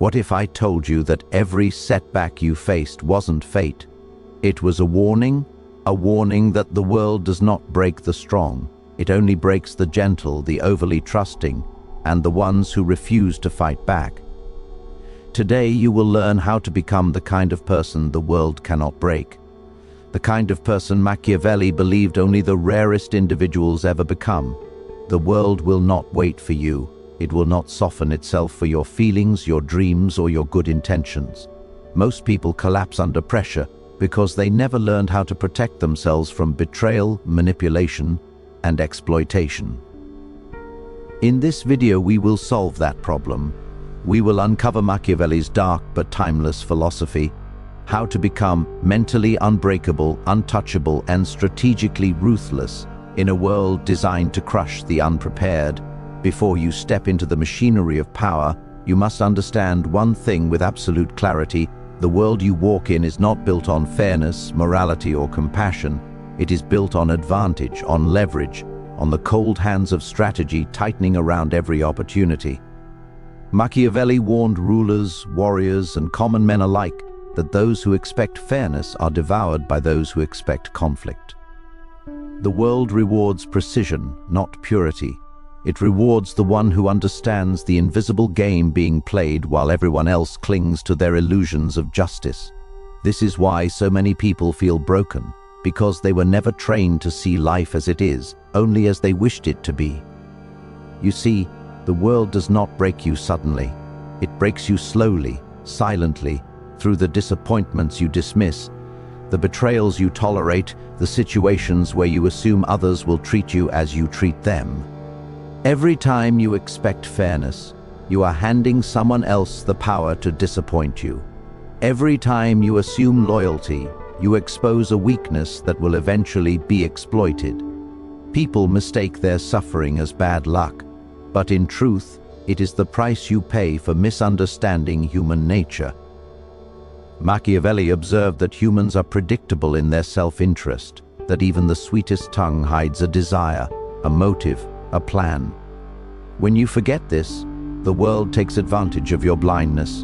What if I told you that every setback you faced wasn't fate? It was a warning that the world does not break the strong. It only breaks the gentle, the overly trusting, and the ones who refuse to fight back. Today you will learn how to become the kind of person the world cannot break. The kind of person Machiavelli believed only the rarest individuals ever become. The world will not wait for you. It will not soften itself for your feelings, your dreams, or your good intentions. Most people collapse under pressure because they never learned how to protect themselves from betrayal, manipulation, and exploitation. In this video, we will solve that problem. We will uncover Machiavelli's dark but timeless philosophy, how to become mentally unbreakable, untouchable, and strategically ruthless in a world designed to crush the unprepared. Before you step into the machinery of power, you must understand one thing with absolute clarity. The world you walk in is not built on fairness, morality, or compassion. It is built on advantage, on leverage, on the cold hands of strategy tightening around every opportunity. Machiavelli warned rulers, warriors, and common men alike that those who expect fairness are devoured by those who expect conflict. The world rewards precision, not purity. It rewards the one who understands the invisible game being played while everyone else clings to their illusions of justice. This is why so many people feel broken, because they were never trained to see life as it is, only as they wished it to be. You see, the world does not break you suddenly. It breaks you slowly, silently, through the disappointments you dismiss, the betrayals you tolerate, the situations where you assume others will treat you as you treat them. Every time you expect fairness, you are handing someone else the power to disappoint you. Every time you assume loyalty, you expose a weakness that will eventually be exploited. People mistake their suffering as bad luck, but in truth, it is the price you pay for misunderstanding human nature. Machiavelli observed that humans are predictable in their self-interest, that even the sweetest tongue hides a desire, a motive, a plan. When you forget this, the world takes advantage of your blindness.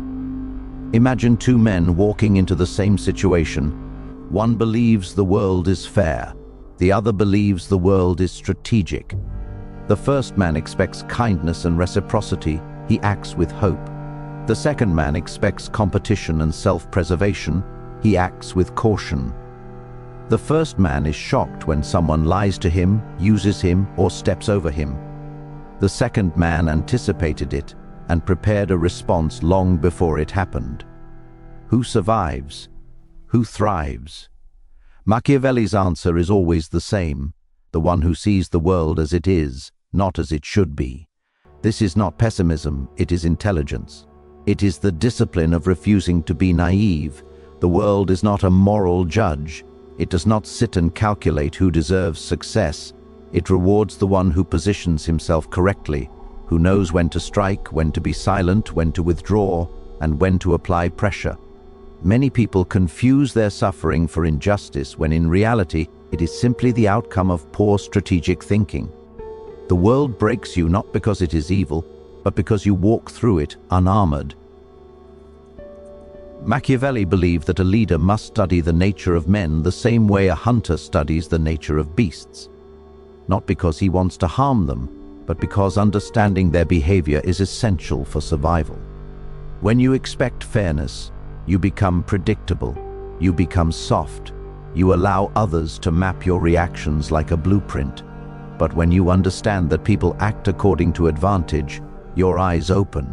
Imagine two men walking into the same situation. One believes the world is fair. The other believes the world is strategic. The first man expects kindness and reciprocity. He acts with hope. The second man expects competition and self-preservation. He acts with caution. The first man is shocked when someone lies to him, uses him, or steps over him. The second man anticipated it and prepared a response long before it happened. Who survives? Who thrives? Machiavelli's answer is always the same: the one who sees the world as it is, not as it should be. This is not pessimism, it is intelligence. It is the discipline of refusing to be naive. The world is not a moral judge. It does not sit and calculate who deserves success. It rewards the one who positions himself correctly, who knows when to strike, when to be silent, when to withdraw, and when to apply pressure. Many people confuse their suffering for injustice when in reality it is simply the outcome of poor strategic thinking. The world breaks you not because it is evil, but because you walk through it unarmored. Machiavelli believed that a leader must study the nature of men the same way a hunter studies the nature of beasts. Not because he wants to harm them, but because understanding their behavior is essential for survival. When you expect fairness, you become predictable, you become soft, you allow others to map your reactions like a blueprint. But when you understand that people act according to advantage, your eyes open.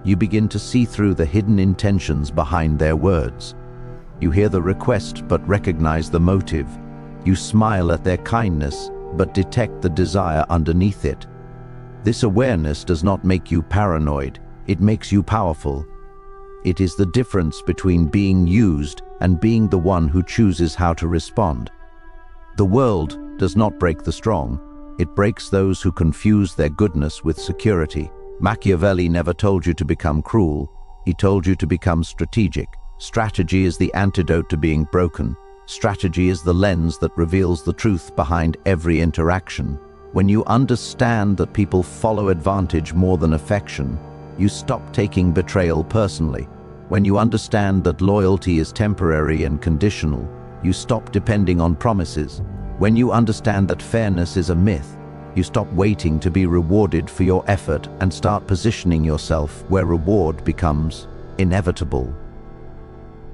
You begin to see through the hidden intentions behind their words. You hear the request but recognize the motive. You smile at their kindness but detect the desire underneath it. This awareness does not make you paranoid, it makes you powerful. It is the difference between being used and being the one who chooses how to respond. The world does not break the strong, it breaks those who confuse their goodness with security. Machiavelli never told you to become cruel, he told you to become strategic. Strategy is the antidote to being broken. Strategy is the lens that reveals the truth behind every interaction. When you understand that people follow advantage more than affection, You stop taking betrayal personally. When you understand that loyalty is temporary and conditional, you stop depending on promises. When you understand that fairness is a myth, you stop waiting to be rewarded for your effort and start positioning yourself where reward becomes inevitable.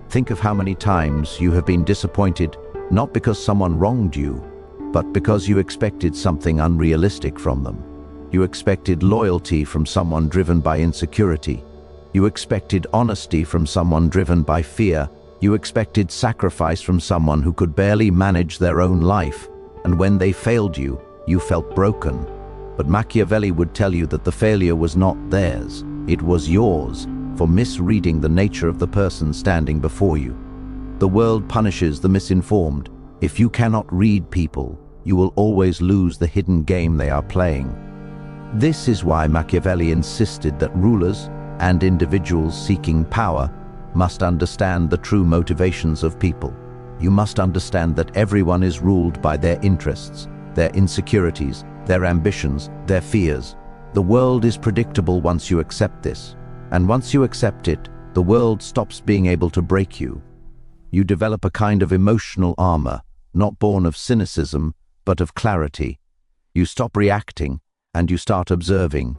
Think of how many times you have been disappointed, not because someone wronged you, but because you expected something unrealistic from them. You expected loyalty from someone driven by insecurity. You expected honesty from someone driven by fear. You expected sacrifice from someone who could barely manage their own life. And when they failed you, you felt broken. But Machiavelli would tell you that the failure was not theirs, it was yours, for misreading the nature of the person standing before you. The world punishes the misinformed. If you cannot read people, you will always lose the hidden game they are playing. This is why Machiavelli insisted that rulers and individuals seeking power must understand the true motivations of people. You must understand that everyone is ruled by their interests, their insecurities, their ambitions, their fears. The world is predictable once you accept this. And once you accept it, the world stops being able to break you. You develop a kind of emotional armor, not born of cynicism, but of clarity. You stop reacting, and you start observing.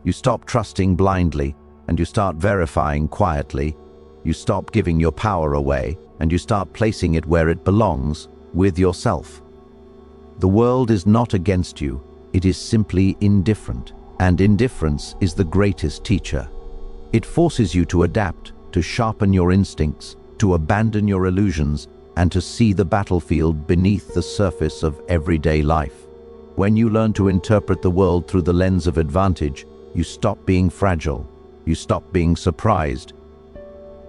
You stop trusting blindly, and you start verifying quietly. You stop giving your power away, and you start placing it where it belongs, with yourself. The world is not against you, it is simply indifferent, and indifference is the greatest teacher. It forces you to adapt, to sharpen your instincts, to abandon your illusions, and to see the battlefield beneath the surface of everyday life. When you learn to interpret the world through the lens of advantage, you stop being fragile, you stop being surprised,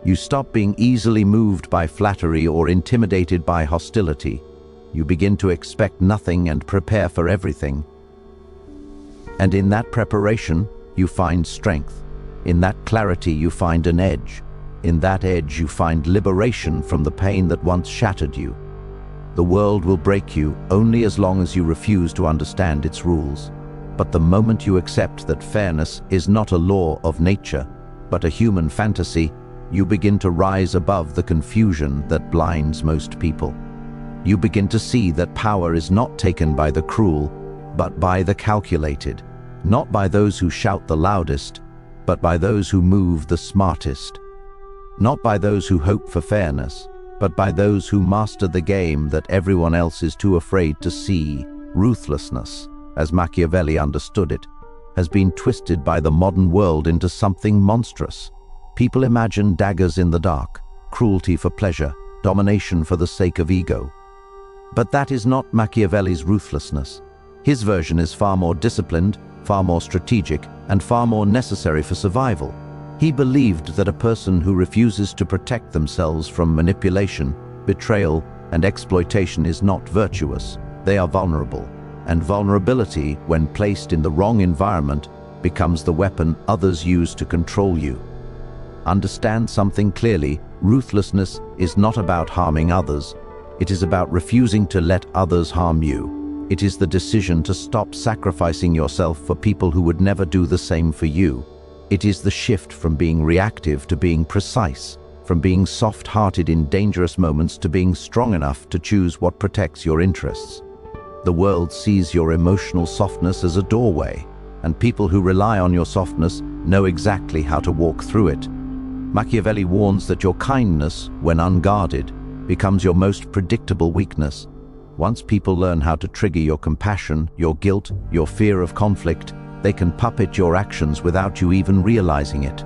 you stop being easily moved by flattery or intimidated by hostility. You begin to expect nothing and prepare for everything. And in that preparation, you find strength. In that clarity, you find an edge. In that edge, you find liberation from the pain that once shattered you. The world will break you only as long as you refuse to understand its rules. But the moment you accept that fairness is not a law of nature, but a human fantasy, you begin to rise above the confusion that blinds most people. You begin to see that power is not taken by the cruel, but by the calculated, not by those who shout the loudest, but by those who move the smartest, not by those who hope for fairness, but by those who master the game that everyone else is too afraid to see. Ruthlessness, as Machiavelli understood it, has been twisted by the modern world into something monstrous. People imagine daggers in the dark, cruelty for pleasure, domination for the sake of ego. But that is not Machiavelli's ruthlessness. His version is far more disciplined, far more strategic, and far more necessary for survival. He believed that a person who refuses to protect themselves from manipulation, betrayal, and exploitation is not virtuous. They are vulnerable, and vulnerability, when placed in the wrong environment, becomes the weapon others use to control you. Understand something clearly: ruthlessness is not about harming others. It is about refusing to let others harm you. It is the decision to stop sacrificing yourself for people who would never do the same for you. It is the shift from being reactive to being precise, from being soft-hearted in dangerous moments to being strong enough to choose what protects your interests. The world sees your emotional softness as a doorway, and people who rely on your softness know exactly how to walk through it. Machiavelli warns that your kindness, when unguarded, becomes your most predictable weakness. Once people learn how to trigger your compassion, your guilt, your fear of conflict, they can puppet your actions without you even realizing it.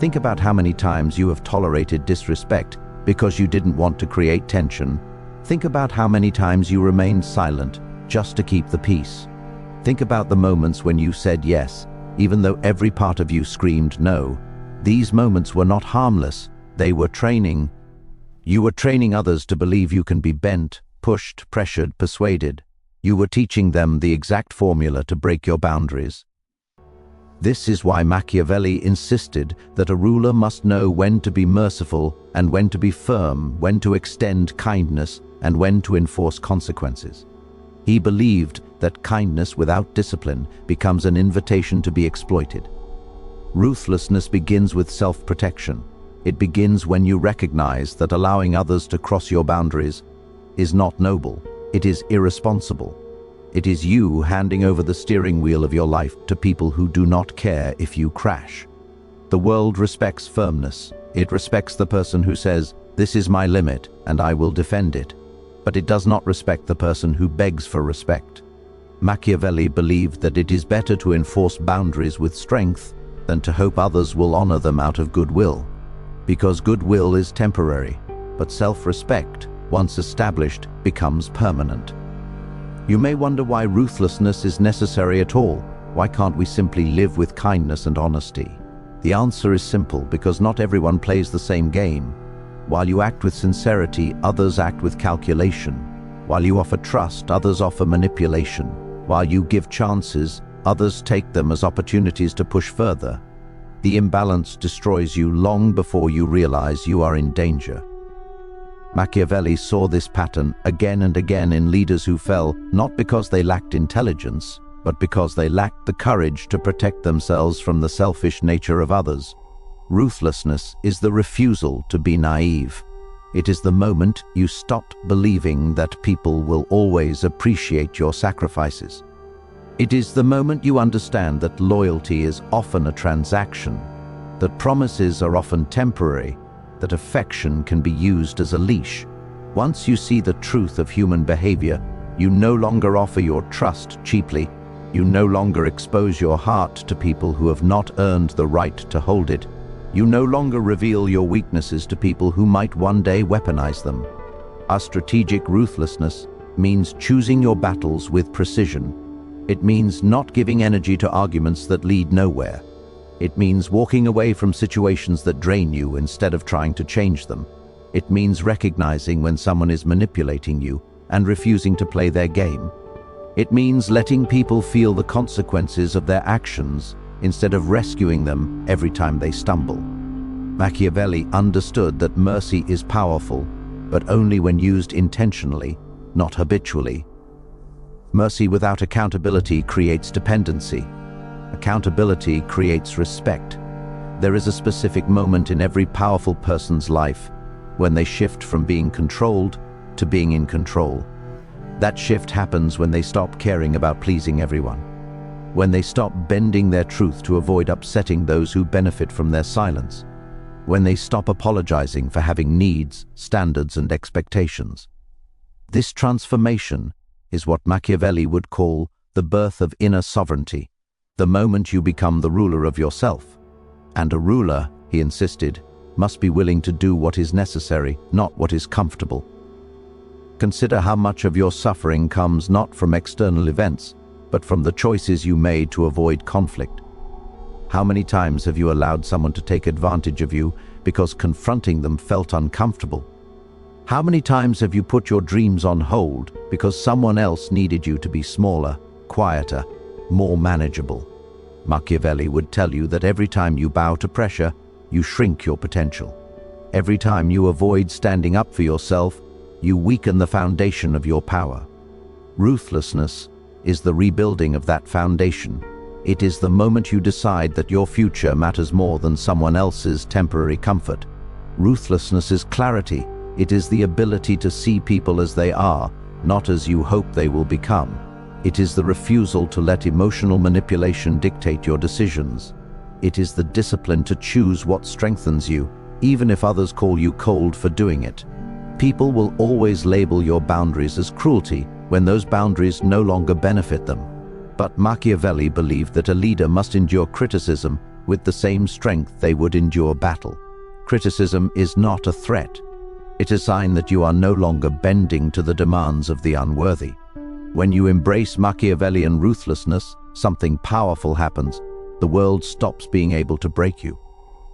Think about how many times you have tolerated disrespect because you didn't want to create tension. Think about how many times you remained silent just to keep the peace. Think about the moments when you said yes, even though every part of you screamed no. These moments were not harmless, they were training. You were training others to believe you can be bent, pushed, pressured, persuaded. You were teaching them the exact formula to break your boundaries. This is why Machiavelli insisted that a ruler must know when to be merciful and when to be firm, when to extend kindness and when to enforce consequences. He believed that kindness without discipline becomes an invitation to be exploited. Ruthlessness begins with self-protection. It begins when you recognize that allowing others to cross your boundaries is not noble. It is irresponsible. It is you handing over the steering wheel of your life to people who do not care if you crash. The world respects firmness. It respects the person who says, "This is my limit, and I will defend it." But it does not respect the person who begs for respect. Machiavelli believed that it is better to enforce boundaries with strength than to hope others will honor them out of goodwill. Because goodwill is temporary, but self-respect, once established, becomes permanent. You may wonder why ruthlessness is necessary at all. Why can't we simply live with kindness and honesty? The answer is simple: because not everyone plays the same game. While you act with sincerity, others act with calculation. While you offer trust, others offer manipulation. While you give chances, others take them as opportunities to push further. The imbalance destroys you long before you realize you are in danger. Machiavelli saw this pattern again and again in leaders who fell not because they lacked intelligence, but because they lacked the courage to protect themselves from the selfish nature of others. Ruthlessness is the refusal to be naive. It is the moment you stopped believing that people will always appreciate your sacrifices. It is the moment you understand that loyalty is often a transaction, that promises are often temporary, that affection can be used as a leash. Once you see the truth of human behavior, you no longer offer your trust cheaply. You no longer expose your heart to people who have not earned the right to hold it. You no longer reveal your weaknesses to people who might one day weaponize them. Our strategic ruthlessness means choosing your battles with precision. It means not giving energy to arguments that lead nowhere. It means walking away from situations that drain you instead of trying to change them. It means recognizing when someone is manipulating you and refusing to play their game. It means letting people feel the consequences of their actions instead of rescuing them every time they stumble. Machiavelli understood that mercy is powerful, but only when used intentionally, not habitually. Mercy without accountability creates dependency. Accountability creates respect. There is a specific moment in every powerful person's life when they shift from being controlled to being in control. That shift happens when they stop caring about pleasing everyone, when they stop bending their truth to avoid upsetting those who benefit from their silence, when they stop apologizing for having needs, standards, and expectations. This transformation is what Machiavelli would call the birth of inner sovereignty, the moment you become the ruler of yourself. And a ruler, he insisted, must be willing to do what is necessary, not what is comfortable. Consider how much of your suffering comes not from external events, but from the choices you made to avoid conflict. How many times have you allowed someone to take advantage of you because confronting them felt uncomfortable? How many times have you put your dreams on hold because someone else needed you to be smaller, quieter, more manageable? Machiavelli would tell you that every time you bow to pressure, you shrink your potential. Every time you avoid standing up for yourself, you weaken the foundation of your power. Ruthlessness is the rebuilding of that foundation. It is the moment you decide that your future matters more than someone else's temporary comfort. Ruthlessness is clarity. It is the ability to see people as they are, not as you hope they will become. It is the refusal to let emotional manipulation dictate your decisions. It is the discipline to choose what strengthens you, even if others call you cold for doing it. People will always label your boundaries as cruelty when those boundaries no longer benefit them. But Machiavelli believed that a leader must endure criticism with the same strength they would endure battle. Criticism is not a threat. It is a sign that you are no longer bending to the demands of the unworthy. When you embrace Machiavellian ruthlessness, something powerful happens. The world stops being able to break you.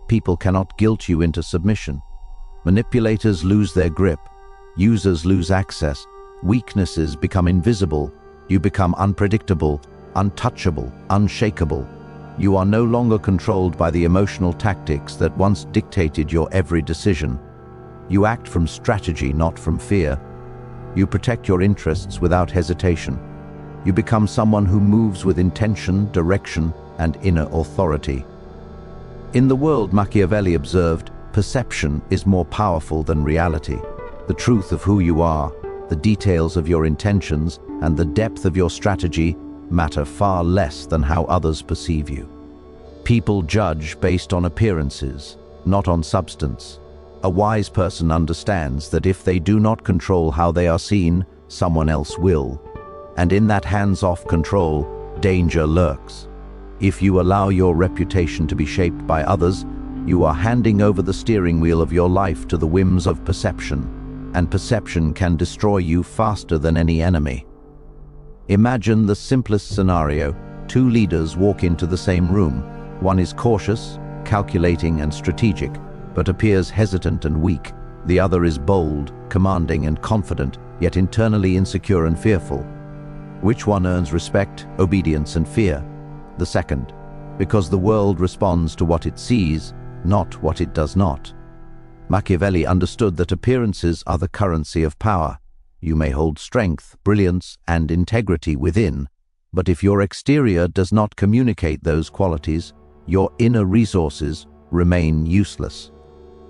People cannot guilt you into submission. Manipulators lose their grip. Users lose access. Weaknesses become invisible. You become unpredictable, untouchable, unshakable. You are no longer controlled by the emotional tactics that once dictated your every decision. You act from strategy, not from fear. You protect your interests without hesitation. You become someone who moves with intention, direction, and inner authority. In the world, Machiavelli observed, perception is more powerful than reality. The truth of who you are, the details of your intentions, and the depth of your strategy matter far less than how others perceive you. People judge based on appearances, not on substance. A wise person understands that if they do not control how they are seen, someone else will. And in that hands-off control, danger lurks. If you allow your reputation to be shaped by others, you are handing over the steering wheel of your life to the whims of perception, and perception can destroy you faster than any enemy. Imagine the simplest scenario. Two leaders walk into the same room. One is cautious, calculating, and strategic, but appears hesitant and weak. The other is bold, commanding, and confident, yet internally insecure and fearful. Which one earns respect, obedience, and fear? The second, because the world responds to what it sees, not what it does not. Machiavelli understood that appearances are the currency of power. You may hold strength, brilliance, and integrity within, but if your exterior does not communicate those qualities, your inner resources remain useless.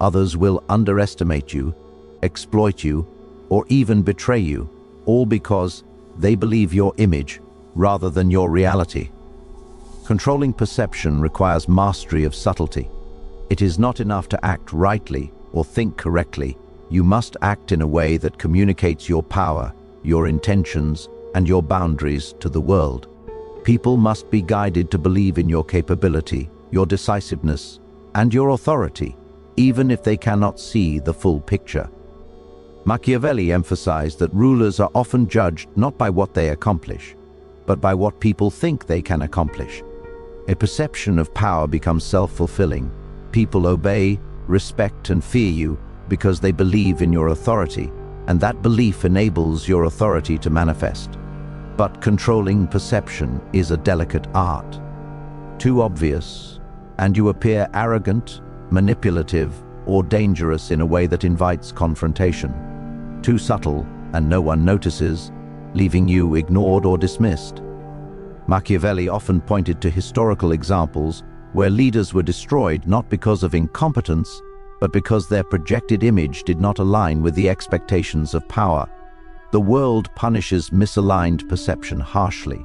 Others will underestimate you, exploit you, or even betray you, all because they believe your image rather than your reality. Controlling perception requires mastery of subtlety. It is not enough to act rightly or think correctly. You must act in a way that communicates your power, your intentions, and your boundaries to the world. People must be guided to believe in your capability, your decisiveness, and your authority, even if they cannot see the full picture. Machiavelli emphasized that rulers are often judged not by what they accomplish, but by what people think they can accomplish. A perception of power becomes self-fulfilling. People obey, respect, and fear you because they believe in your authority, and that belief enables your authority to manifest. But controlling perception is a delicate art. Too obvious, and you appear arrogant, manipulative, or dangerous in a way that invites confrontation. Too subtle, and no one notices, leaving you ignored or dismissed. Machiavelli often pointed to historical examples where leaders were destroyed not because of incompetence, but because their projected image did not align with the expectations of power. The world punishes misaligned perception harshly.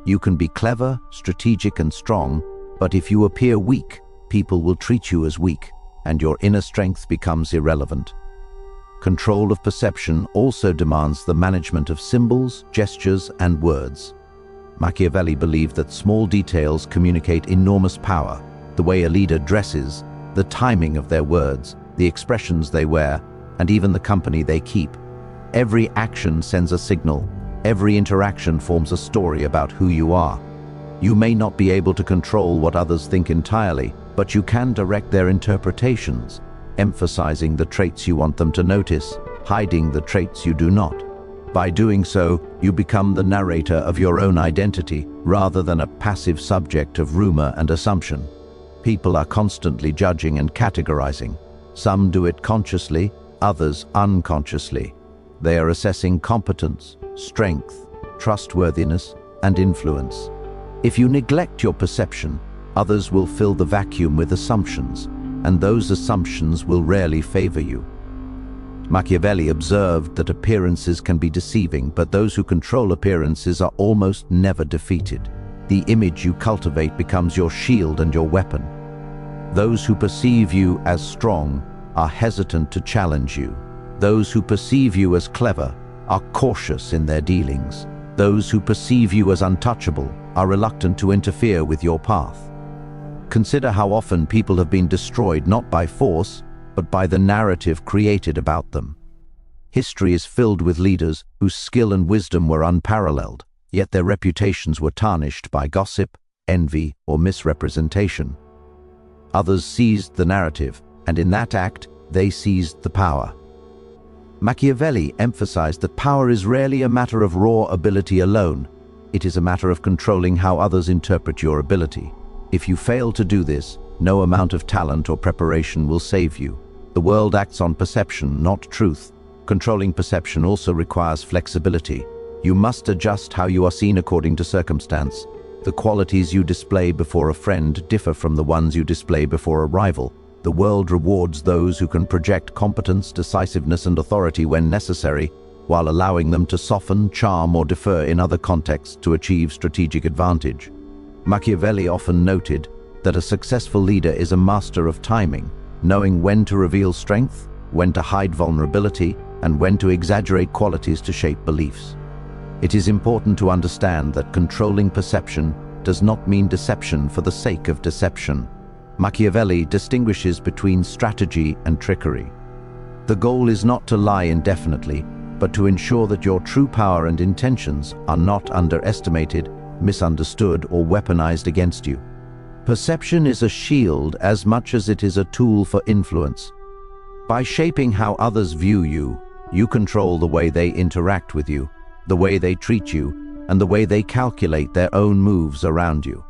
You can be clever, strategic, and strong, but if you appear weak, people will treat you as weak, and your inner strength becomes irrelevant. Control of perception also demands the management of symbols, gestures, and words. Machiavelli believed that small details communicate enormous power. The way a leader dresses, the timing of their words, the expressions they wear, and even the company they keep. Every action sends a signal. Every interaction forms a story about who you are. You may not be able to control what others think entirely, but you can direct their interpretations, emphasizing the traits you want them to notice, hiding the traits you do not. By doing so, you become the narrator of your own identity rather than a passive subject of rumor and assumption. People are constantly judging and categorizing. Some do it consciously, others unconsciously. They are assessing competence, strength, trustworthiness, and influence. If you neglect your perception, others will fill the vacuum with assumptions, and those assumptions will rarely favor you. Machiavelli observed that appearances can be deceiving, but those who control appearances are almost never defeated. The image you cultivate becomes your shield and your weapon. Those who perceive you as strong are hesitant to challenge you. Those who perceive you as clever are cautious in their dealings. Those who perceive you as untouchable are reluctant to interfere with your path. Consider how often people have been destroyed not by force, but by the narrative created about them. History is filled with leaders whose skill and wisdom were unparalleled, yet their reputations were tarnished by gossip, envy, or misrepresentation. Others seized the narrative, and in that act, they seized the power. Machiavelli emphasized that power is rarely a matter of raw ability alone. It is a matter of controlling how others interpret your ability. If you fail to do this, no amount of talent or preparation will save you. The world acts on perception, not truth. Controlling perception also requires flexibility. You must adjust how you are seen according to circumstance. The qualities you display before a friend differ from the ones you display before a rival. The world rewards those who can project competence, decisiveness, and authority when necessary, while allowing them to soften, charm, or defer in other contexts to achieve strategic advantage. Machiavelli often noted that a successful leader is a master of timing, knowing when to reveal strength, when to hide vulnerability, and when to exaggerate qualities to shape beliefs. It is important to understand that controlling perception does not mean deception for the sake of deception. Machiavelli distinguishes between strategy and trickery. The goal is not to lie indefinitely, but to ensure that your true power and intentions are not underestimated, misunderstood, or weaponized against you. Perception is a shield as much as it is a tool for influence. By shaping how others view you, you control the way they interact with you, the way they treat you, and the way they calculate their own moves around you.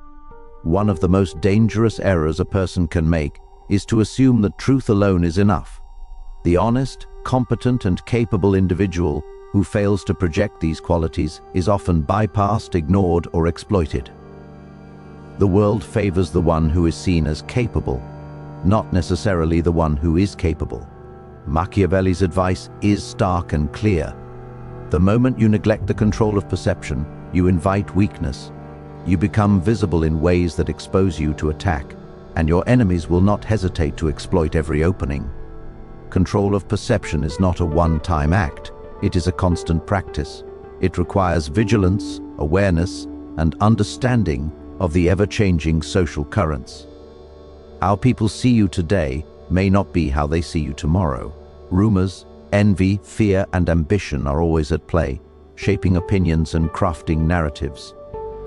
One of the most dangerous errors a person can make is to assume that truth alone is enough. The honest, competent, and capable individual who fails to project these qualities is often bypassed, ignored, or exploited. The world favors the one who is seen as capable, not necessarily the one who is capable. Machiavelli's advice is stark and clear. The moment you neglect the control of perception, you invite weakness. You become visible in ways that expose you to attack, and your enemies will not hesitate to exploit every opening. Control of perception is not a one-time act. It is a constant practice. It requires vigilance, awareness, and understanding of the ever-changing social currents. How people see you today may not be how they see you tomorrow. Rumors, envy, fear, and ambition are always at play, shaping opinions and crafting narratives.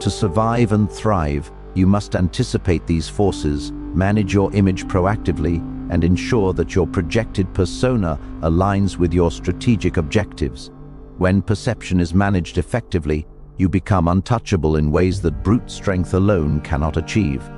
To survive and thrive, you must anticipate these forces, manage your image proactively, and ensure that your projected persona aligns with your strategic objectives. When perception is managed effectively, you become untouchable in ways that brute strength alone cannot achieve.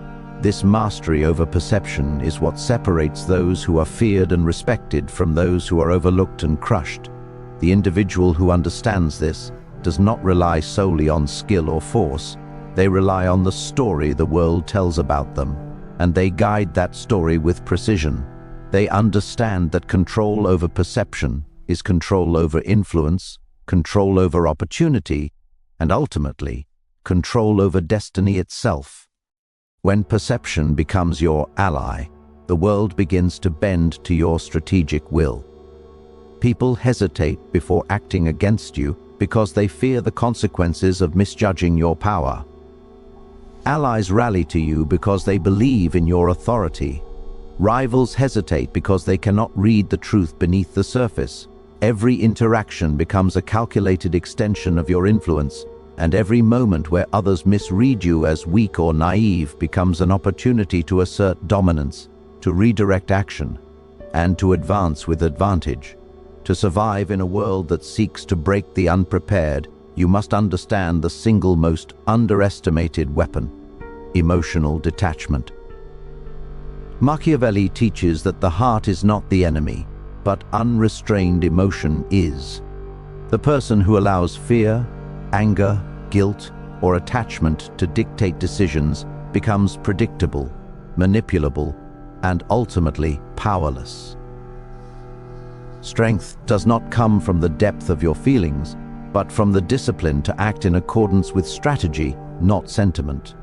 This mastery over perception is what separates those who are feared and respected from those who are overlooked and crushed. The individual who understands this does not rely solely on skill or force. They rely on the story the world tells about them, and they guide that story with precision. They understand that control over perception is control over influence, control over opportunity, and ultimately, control over destiny itself. When perception becomes your ally, the world begins to bend to your strategic will. People hesitate before acting against you because they fear the consequences of misjudging your power. Allies rally to you because they believe in your authority. Rivals hesitate because they cannot read the truth beneath the surface. Every interaction becomes a calculated extension of your influence, and every moment where others misread you as weak or naive becomes an opportunity to assert dominance, to redirect action, and to advance with advantage. To survive in a world that seeks to break the unprepared, you must understand the single most underestimated weapon: emotional detachment. Machiavelli teaches that the heart is not the enemy, but unrestrained emotion is. The person who allows fear, anger, guilt, or attachment to dictate decisions becomes predictable, manipulable, and ultimately powerless. Strength does not come from the depth of your feelings, but from the discipline to act in accordance with strategy, not sentiment.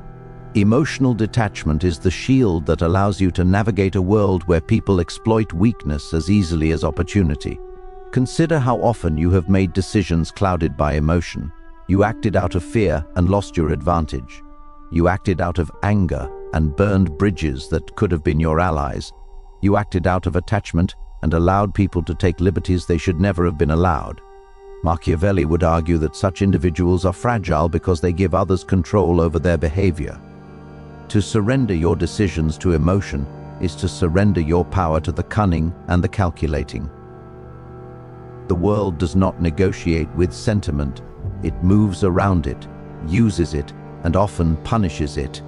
Emotional detachment is the shield that allows you to navigate a world where people exploit weakness as easily as opportunity. Consider how often you have made decisions clouded by emotion. You acted out of fear and lost your advantage. You acted out of anger and burned bridges that could have been your allies. You acted out of attachment and allowed people to take liberties they should never have been allowed. Machiavelli would argue that such individuals are fragile because they give others control over their behavior. To surrender your decisions to emotion is to surrender your power to the cunning and the calculating. The world does not negotiate with sentiment. It moves around it, uses it, and often punishes it.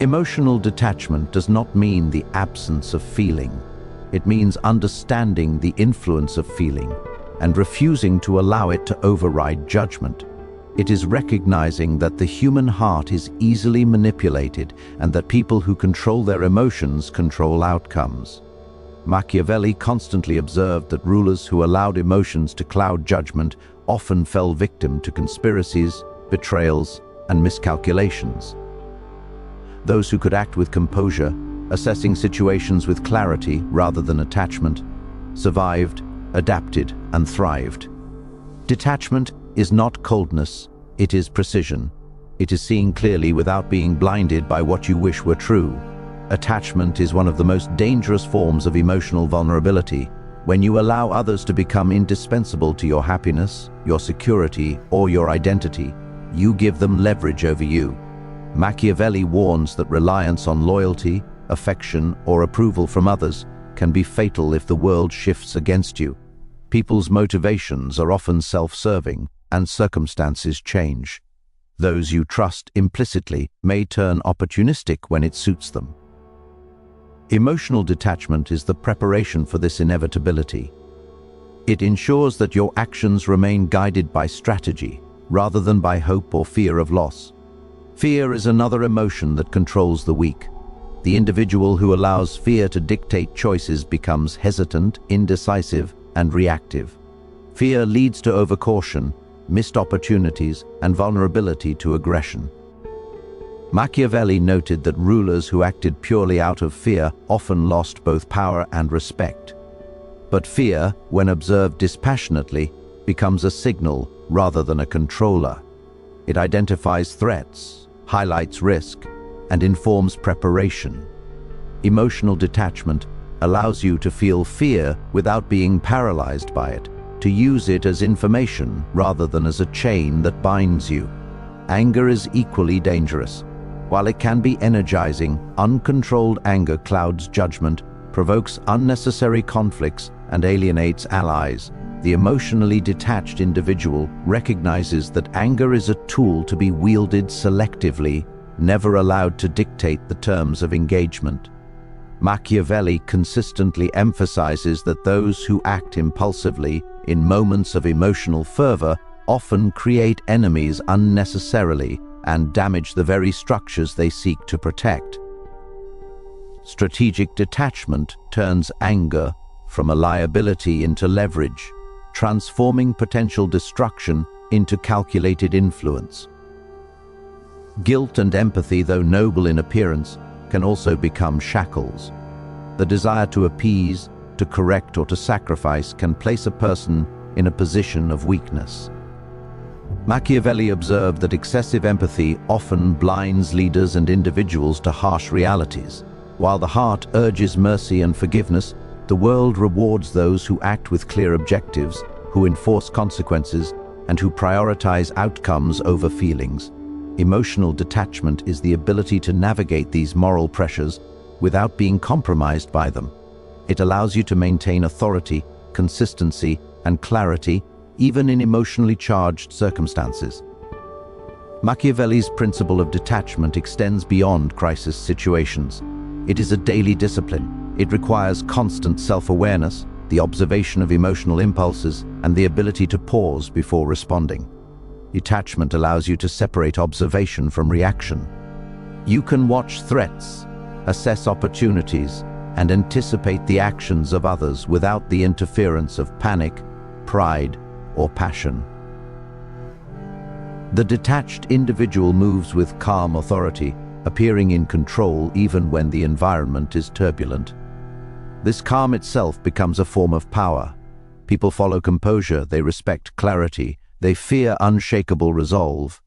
Emotional detachment does not mean the absence of feeling. It means understanding the influence of feeling and refusing to allow it to override judgment. It is recognizing that the human heart is easily manipulated and that people who control their emotions control outcomes. Machiavelli constantly observed that rulers who allowed emotions to cloud judgment often fell victim to conspiracies, betrayals, and miscalculations. Those who could act with composure, assessing situations with clarity rather than attachment, survived, adapted, and thrived. Detachment is not coldness, it is precision. It is seeing clearly without being blinded by what you wish were true. Attachment is one of the most dangerous forms of emotional vulnerability. When you allow others to become indispensable to your happiness, your security, or your identity, you give them leverage over you. Machiavelli warns that reliance on loyalty, affection, or approval from others can be fatal if the world shifts against you. People's motivations are often self-serving, and circumstances change. Those you trust implicitly may turn opportunistic when it suits them. Emotional detachment is the preparation for this inevitability. It ensures that your actions remain guided by strategy, rather than by hope or fear of loss. Fear is another emotion that controls the weak. The individual who allows fear to dictate choices becomes hesitant, indecisive, and reactive. Fear leads to overcaution, missed opportunities, and vulnerability to aggression. Machiavelli noted that rulers who acted purely out of fear often lost both power and respect. But fear, when observed dispassionately, becomes a signal rather than a controller. It identifies threats, highlights risk, and informs preparation. Emotional detachment allows you to feel fear without being paralyzed by it, to use it as information rather than as a chain that binds you. Anger is equally dangerous. While it can be energizing, uncontrolled anger clouds judgment, provokes unnecessary conflicts, and alienates allies. The emotionally detached individual recognizes that anger is a tool to be wielded selectively, never allowed to dictate the terms of engagement. Machiavelli consistently emphasizes that those who act impulsively in moments of emotional fervor often create enemies unnecessarily and damage the very structures they seek to protect. Strategic detachment turns anger from a liability into leverage, transforming potential destruction into calculated influence. Guilt and empathy, though noble in appearance, can also become shackles. The desire to appease, to correct, or to sacrifice can place a person in a position of weakness. Machiavelli observed that excessive empathy often blinds leaders and individuals to harsh realities. While the heart urges mercy and forgiveness, the world rewards those who act with clear objectives, who enforce consequences, and who prioritize outcomes over feelings. Emotional detachment is the ability to navigate these moral pressures without being compromised by them. It allows you to maintain authority, consistency, and clarity even in emotionally charged circumstances. Machiavelli's principle of detachment extends beyond crisis situations. It is a daily discipline. It requires constant self-awareness, the observation of emotional impulses, and the ability to pause before responding. Detachment allows you to separate observation from reaction. You can watch threats, assess opportunities, and anticipate the actions of others without the interference of panic, pride, or passion. The detached individual moves with calm authority, appearing in control even when the environment is turbulent. This calm itself becomes a form of power. People follow composure, they respect clarity, they fear unshakable resolve.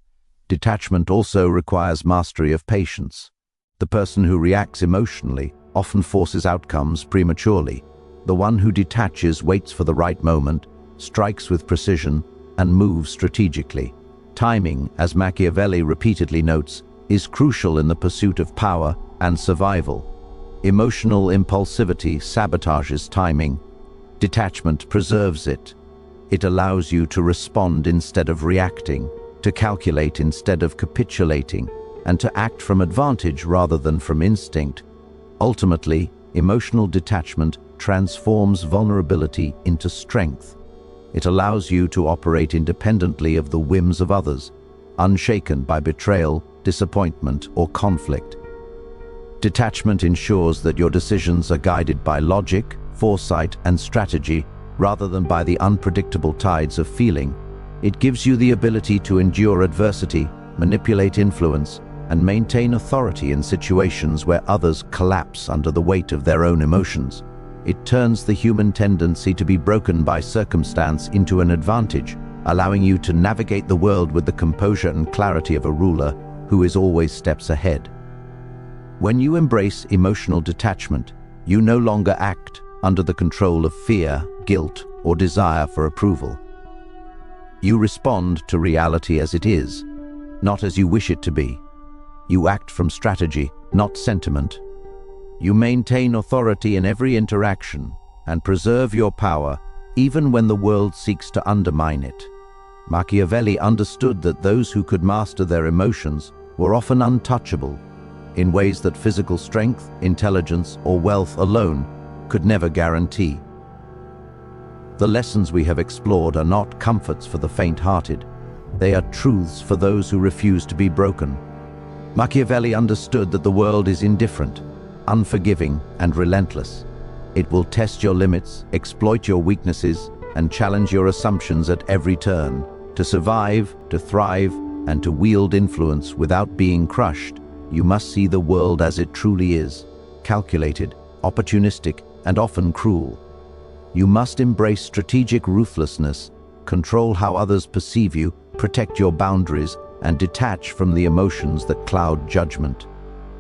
Detachment also requires mastery of patience. The person who reacts emotionally often forces outcomes prematurely. The one who detaches waits for the right moment, strikes with precision, and moves strategically. Timing, as Machiavelli repeatedly notes, is crucial in the pursuit of power and survival. Emotional impulsivity sabotages timing. Detachment preserves it. It allows you to respond instead of reacting, to calculate instead of capitulating, and to act from advantage rather than from instinct. Ultimately, emotional detachment transforms vulnerability into strength. It allows you to operate independently of the whims of others, unshaken by betrayal, disappointment, or conflict. Detachment ensures that your decisions are guided by logic, foresight, and strategy, rather than by the unpredictable tides of feeling. It gives you the ability to endure adversity, manipulate influence, and maintain authority in situations where others collapse under the weight of their own emotions. It turns the human tendency to be broken by circumstance into an advantage, allowing you to navigate the world with the composure and clarity of a ruler who is always steps ahead. When you embrace emotional detachment, you no longer act under the control of fear, guilt, or desire for approval. You respond to reality as it is, not as you wish it to be. You act from strategy, not sentiment. You maintain authority in every interaction and preserve your power even when the world seeks to undermine it. Machiavelli understood that those who could master their emotions were often untouchable, in ways that physical strength, intelligence, or wealth alone could never guarantee. The lessons we have explored are not comforts for the faint-hearted. They are truths for those who refuse to be broken. Machiavelli understood that the world is indifferent, unforgiving, and relentless. It will test your limits, exploit your weaknesses, and challenge your assumptions at every turn. To survive, to thrive, and to wield influence without being crushed, you must see the world as it truly is: calculated, opportunistic, and often cruel. You must embrace strategic ruthlessness, control how others perceive you, protect your boundaries, and detach from the emotions that cloud judgment.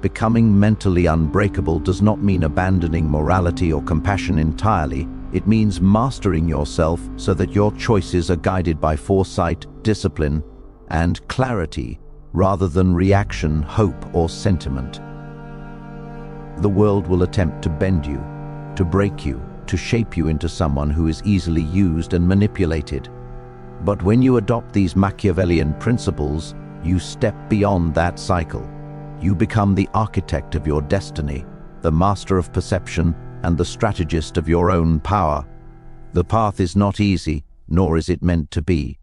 Becoming mentally unbreakable does not mean abandoning morality or compassion entirely. It means mastering yourself so that your choices are guided by foresight, discipline, and clarity, rather than reaction, hope, or sentiment. The world will attempt to bend you, to break you, to shape you into someone who is easily used and manipulated. But when you adopt these Machiavellian principles, you step beyond that cycle. You become the architect of your destiny, the master of perception, and the strategist of your own power. The path is not easy, nor is it meant to be.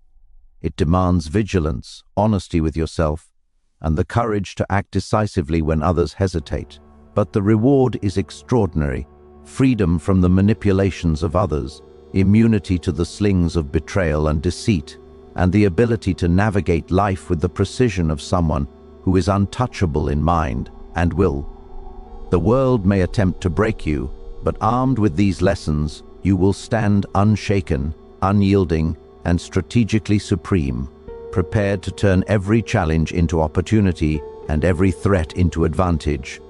It demands vigilance, honesty with yourself, and the courage to act decisively when others hesitate. But the reward is extraordinary: freedom from the manipulations of others, immunity to the slings of betrayal and deceit, and the ability to navigate life with the precision of someone who is untouchable in mind and will. The world may attempt to break you, but armed with these lessons, you will stand unshaken, unyielding, and strategically supreme, prepared to turn every challenge into opportunity and every threat into advantage.